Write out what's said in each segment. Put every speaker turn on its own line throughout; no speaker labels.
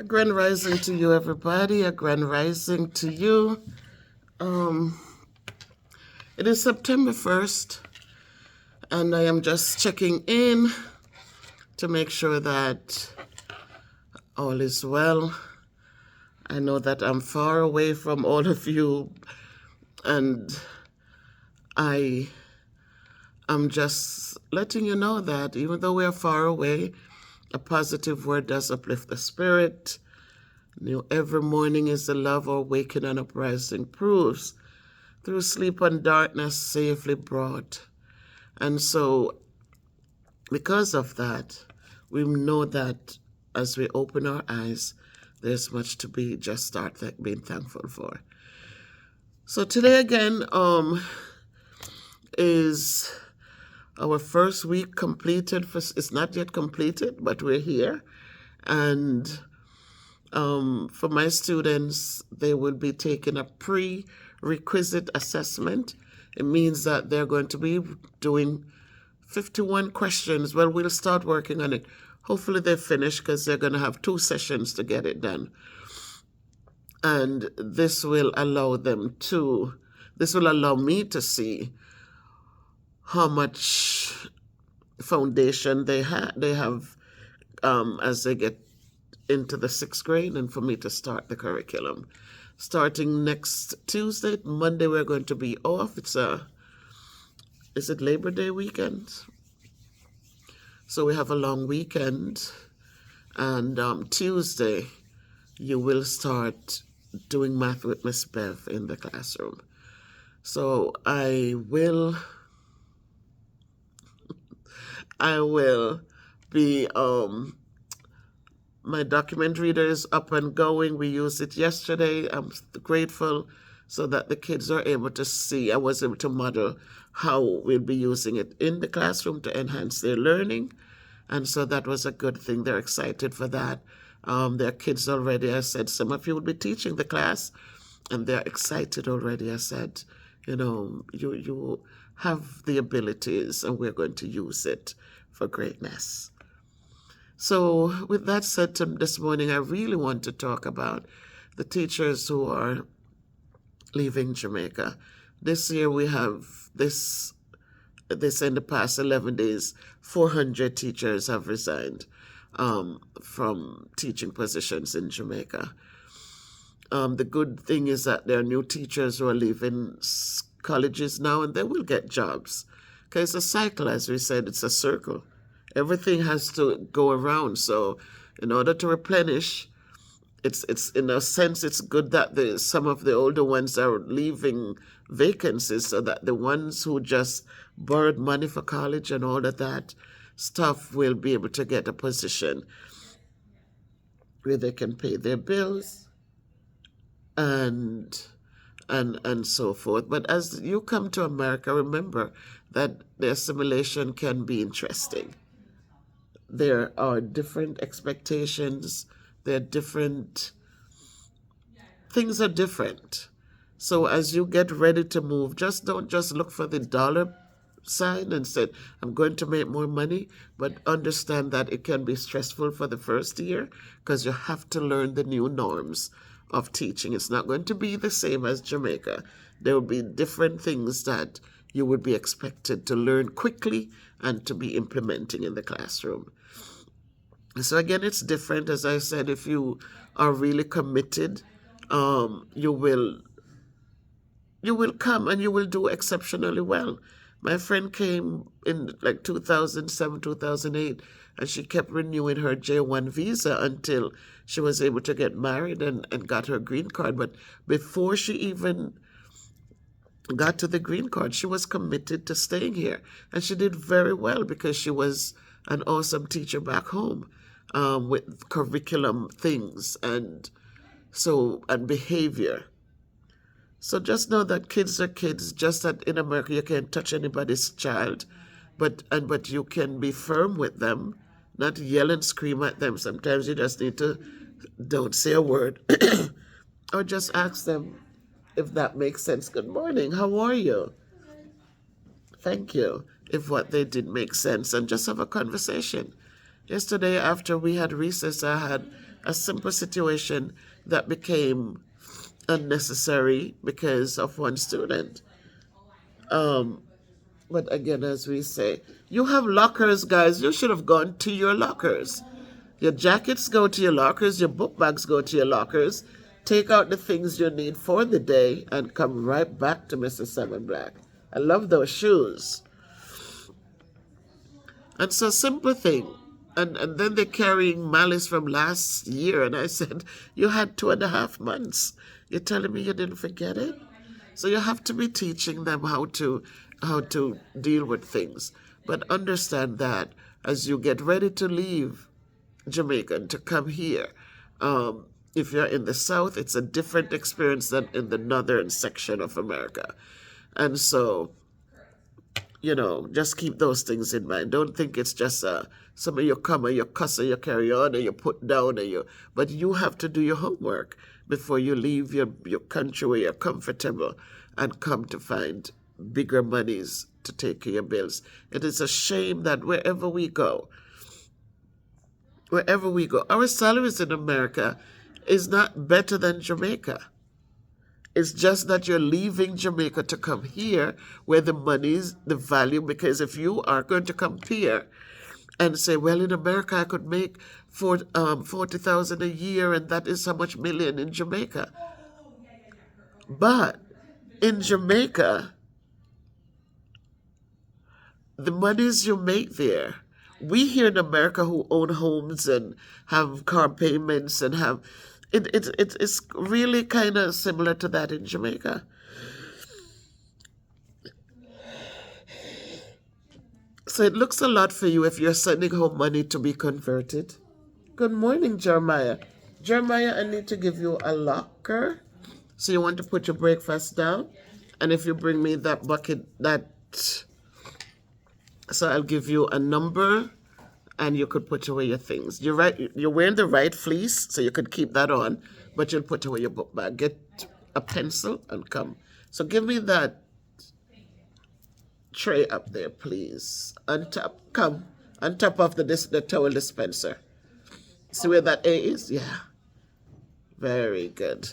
A grand rising to you, everybody. A grand rising to you. Um, it is September 1st, and I am just checking in to make sure that all is well. I know that I'm far away from all of you, and I am just letting you know that even though we are far away, a positive word does uplift the spirit. Every morning is the love or waking and uprising proves through sleep and darkness safely brought. And so, because of that, we know that as we open our eyes, there's much to be just start being thankful for. So today again is our first week completed. It's not yet completed, but we're here. And for my students, they will be taking a prerequisite assessment. It means that they're going to be doing 51 questions. Well, we'll start working on it. Hopefully they finish because they're going to have 2 sessions to get it done. And this will allow me to see how much foundation they have as they get into the 6th grade, and for me to start the curriculum. Starting next Tuesday, Monday we're going to be off. Is it Labor Day weekend? So we have a long weekend, and Tuesday you will start doing math with Miss Bev in the classroom. So I will be my document reader is up and going. We used it yesterday. I'm grateful so that the kids are able to see. I was able to model how we'll be using it in the classroom to enhance their learning. And so that was a good thing. They're excited for that. Their kids already, I said, some of you will be teaching the class, and they're excited already. I said, you have the abilities, and we're going to use it for greatness. So with that said, this morning, I really want to talk about the teachers who are leaving Jamaica. This year we have this in the past 11 days, 400 teachers have resigned from teaching positions in Jamaica. The good thing is that there are new teachers who are leaving colleges now, and they will get jobs. Okay, it's a cycle, as we said, it's a circle. Everything has to go around. So in order to replenish, it's in a sense, it's good that some of the older ones are leaving vacancies so that the ones who just borrowed money for college and all of that stuff will be able to get a position where they can pay their bills and so forth. But as you come to America, remember that the assimilation can be interesting. There are different expectations. Things are different. So as you get ready to move, don't just look for the dollar sign and say, I'm going to make more money, but understand that it can be stressful for the first year because you have to learn the new norms of teaching. It's not going to be the same as Jamaica. There will be different things that you would be expected to learn quickly and to be implementing in the classroom. So again, it's different. As I said, if you are really committed, you will come and you will do exceptionally well. My friend came in like 2007, 2008, and she kept renewing her J1 visa until she was able to get married and got her green card. But before she even got to the green card, she was committed to staying here. And she did very well because she was an awesome teacher back home with curriculum things and behavior. So just know that kids are kids, just that in America you can't touch anybody's child, but you can be firm with them, not yell and scream at them. Sometimes you just need to don't say a word or just ask them if that makes sense. Good morning, how are you? Thank you. If what they did make sense, and just have a conversation. Yesterday, after we had recess, I had a simple situation that became unnecessary because of one student. Um, but again, as we say, you have lockers, guys. You should have gone to your lockers. Your jackets go to your lockers, your book bags go to your lockers. Take out the things you need for the day and come right back to Mr. Seven Black. I love those shoes. And so simple thing. And then they're carrying malice from last year. And I said, you had 2.5 months. You're telling me you didn't forget it? So you have to be teaching them how to deal with things. But understand that as you get ready to leave Jamaica and to come here, if you're in the South, it's a different experience than in the northern section of America. And so just keep those things in mind. Don't think it's just some of you come and you cuss and you carry on and you put down but you have to do your homework before you leave your country where you're comfortable and come to find bigger monies to take care of your bills. It is a shame that wherever we go, our salaries in America is not better than Jamaica. It's just that you're leaving Jamaica to come here where the money's the value, because if you are going to compare and say, well, in America I could make 40,000 a year and that is how much million in Jamaica. But in Jamaica, the monies you make there, we here in America who own homes and have car payments and have it's really kind of similar to that in Jamaica. So it looks a lot for you if you're sending home money to be converted. Good morning, Jeremiah. Jeremiah, I need to give you a locker. So you want to put your breakfast down? And if you bring me that bucket, so I'll give you a number and you could put away your things. You're wearing the right fleece, so you could keep that on, but you'll put away your book bag. Get a pencil and come. So give me that tray up there, please. On top of the towel dispenser. See where that A is? Yeah. Very good.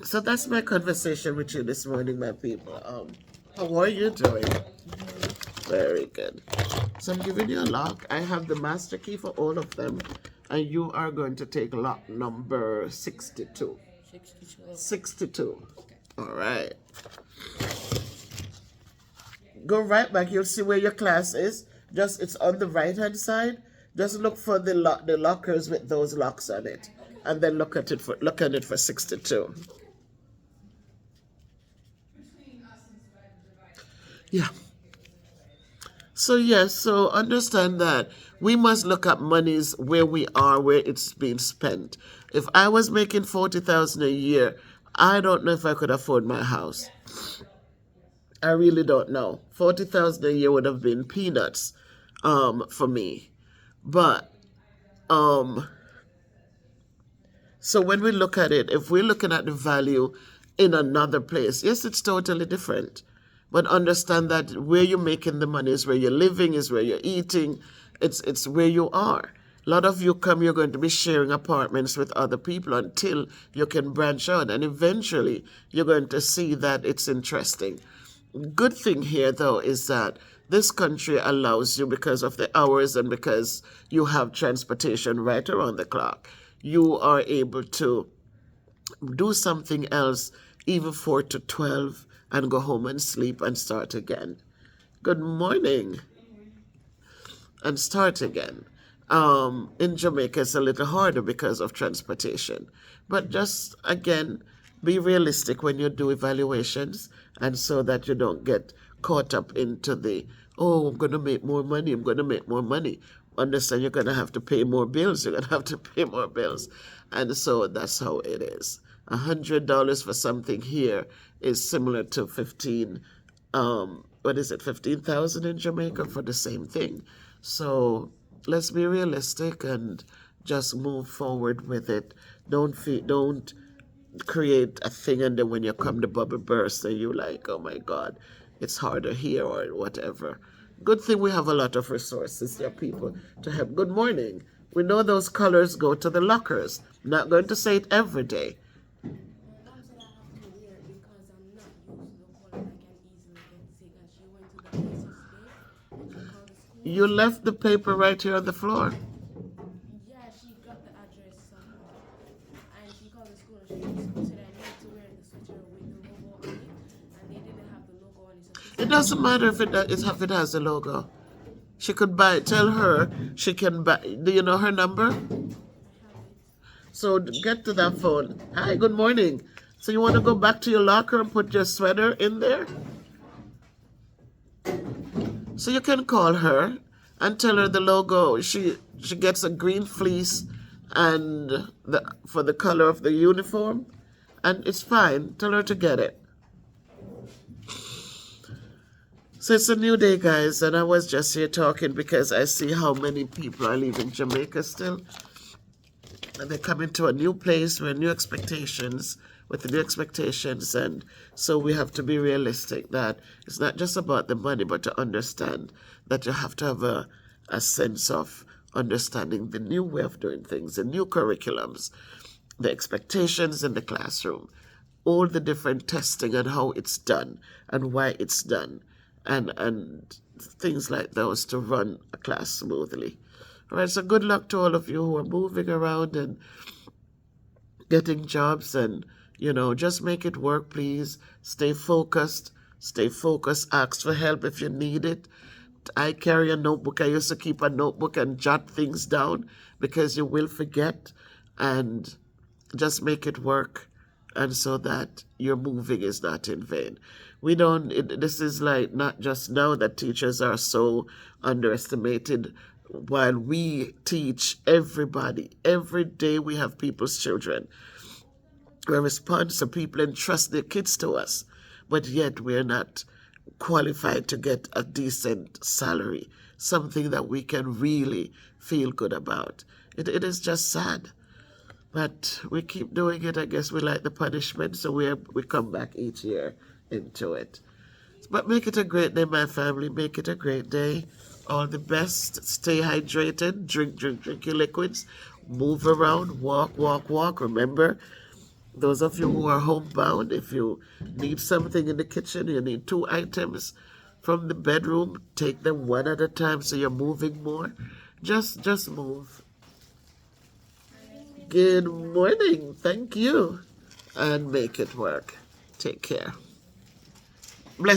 So that's my conversation with you this morning, my people. How are you doing? Very good. So I'm giving you a lock. I have the master key for all of them. And you are going to take lock number 62. 62. All right. Go right back. You'll see where your class is. It's on the right-hand side. Just look for the lockers with those locks on it. And then look at it for 62. Yeah. So understand that we must look at monies where we are, where it's being spent. If I was making 40,000 a year, I don't know if I could afford my house. I really don't know. 40,000 a year would have been peanuts, for me. But so when we look at it, if we're looking at the value in another place, yes, it's totally different. But understand that where you're making the money is where you're living, is where you're eating. It's where you are. A lot of you you're going to be sharing apartments with other people until you can branch out. And eventually, you're going to see that it's interesting. Good thing here, though, is that this country allows you, because of the hours and because you have transportation right around the clock, you are able to do something else, even 4 to 12, and go home and sleep and start again. Good morning. And start again. In Jamaica, it's a little harder because of transportation. But just, again, be realistic when you do evaluations, and so that you don't get caught up into I'm going to make more money, Understand you're going to have to pay more bills. And so that's how it is. $100 for something here is similar to 15,000 in Jamaica for the same thing. So let's be realistic and just move forward with it. Don't create a thing and then when you come to bubble burst and you're like, oh my God, it's harder here or whatever. Good thing we have a lot of resources. There are people to help. Good morning. We know those colors go to the lockers. Not going to say it every day.
My mom said I have to wear it because I'm not used to the color and I can easily get sick. And she went to the place yesterday and she called the school.
You left the paper right here on the floor.
Yeah, she got the address somehow. And she called the school and the school said I need to wear the sweater with the logo on it. And they didn't have the logo on it. So she
It
said I
doesn't
need to
matter
wear
if
it.
it has a logo. She could buy. Tell her she can buy. Do you know her number?
I have it.
So get to that phone. Hi, good morning. So you want to go back to your locker and put your sweater in there? So you can call her and tell her the logo. She gets a green fleece and for the color of the uniform, and it's fine. Tell her to get it. So it's a new day, guys, and I was just here talking because I see how many people are leaving Jamaica still. And they're coming to a new place with new expectations, and so we have to be realistic that it's not just about the money, but to understand that you have to have a sense of understanding the new way of doing things, the new curriculums, the expectations in the classroom, all the different testing and how it's done and why it's done, and things like those to run a class smoothly. All right, so good luck to all of you who are moving around and getting jobs, and just make it work, please. Stay focused, ask for help if you need it. I carry a notebook. I used to keep a notebook and jot things down because you will forget, and just make it work, and so that your moving is not in vain. This is like not just now that teachers are so underestimated. While we teach everybody, every day we have people's children. We're responsible. People entrust their kids to us, but yet we're not qualified to get a decent salary, something that we can really feel good about. It is just sad. But we keep doing it. I guess we like the punishment, so we come back each year into it. But make it a great day, my family. Make it a great day. All the best. Stay hydrated. Drink your liquids. Move around. Walk. Remember, those of you who are homebound, if you need something in the kitchen, you need 2 items from the bedroom, take them one at a time so you're moving more. Just move. Good morning. Thank you. And make it work. Take care.